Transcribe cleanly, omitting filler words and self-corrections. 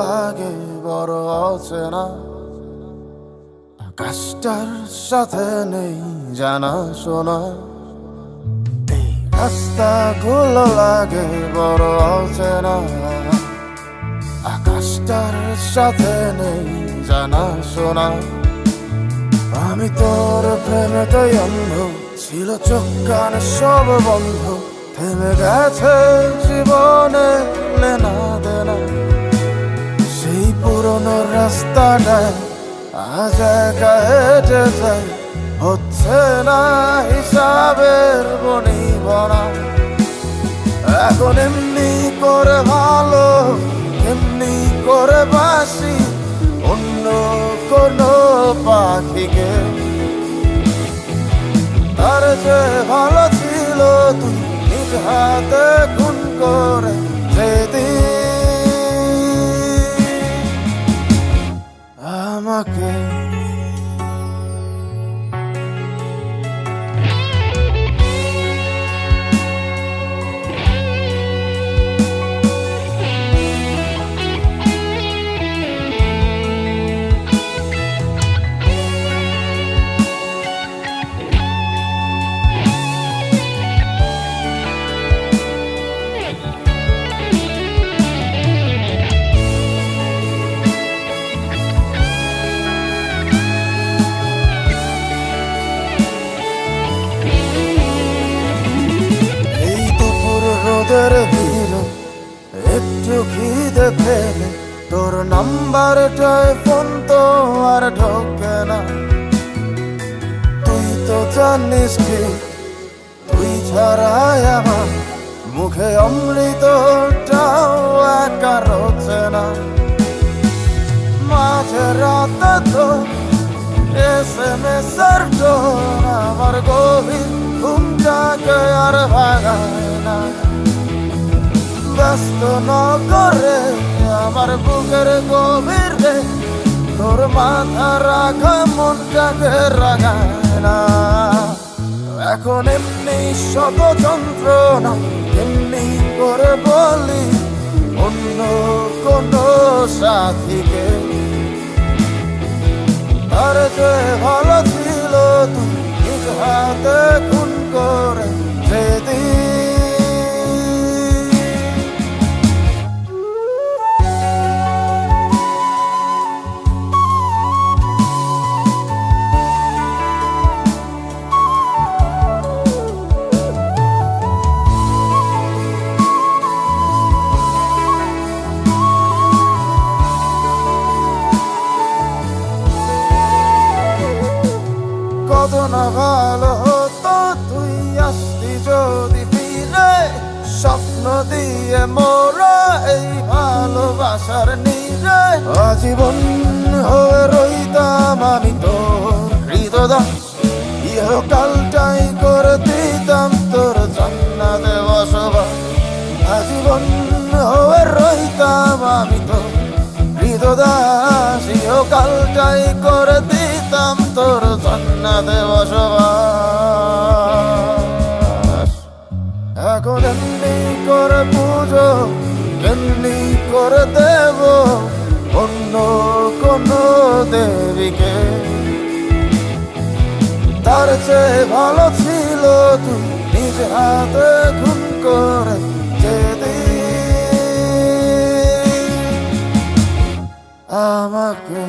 লাগে বড় অচেনা, আকাশটার সাথে নেই জানা শোনা। এই রাস্তাগুলো লাগে বড় অচেনা, আকাশটার সাথে নেই জানা শোনা। আমি তোর প্রেমেতেই অন্ধ, ছিল চোখ কান সব বন্ধ, থেমে গেছে জীবনে লেনা দেনা। সেই পুরনো রাস্তাটায় আজ একা হেঁটে যাই, হচ্ছে না হিসাবের বনিবনা। এখন এমনি করে ভালো, এমনি করে বাসি অন্য কোনো পাখিকে। তার যে ভালো ছিল তুই নিজ হাতে খুন করে যেদিন আমাকে। রোদের ভিড় একটু খিদে পেলে তোর নাম্বারটায় ফোন তো আর ঢোকে না। তুই তো জানিস কি, তুই ছাড়াই আমার মুখে অমৃতটাও একা রোচে না। মাঝে রাতে তো SMS এর টোন আমার গভীর ঘুমটাকে আর ভাগায় না। ব্যস্ত ন করে আমার বুকের গভীরে তোর মাথা রাখা মনটাকে রাগায় না। এখন এমনি শত যন্ত্রণা, এমনি করে বলি অন্য কোনো সাথীকে। তার যে ভালো ছিল তুই নিজ হাতে খুন করে যেদিন কত না ভালো হতো তুই আসতি যদি ফিরে। স্বপ্ন দিয়ে মোরা এই ভালোবাসার নীড়ে আজীবন হয়ে রইতাম আমি তোর হৃদদাস। ইহকালটাই করে দিতাম তোর জান্নাতে বসবাস। আজীবন হয়ে রইতাম আমি তোর হৃদদাস। ইহকালটাই করে দিতাম তোর জান্নাতে বসবাস। এখন এমনি করে পুজো, এমনি করে দেব অন্য কোনো দেবীকে। তার চেয়ে ভালো ছিল তুই নিজ হাতে খুন করে যেদিন আমাকে।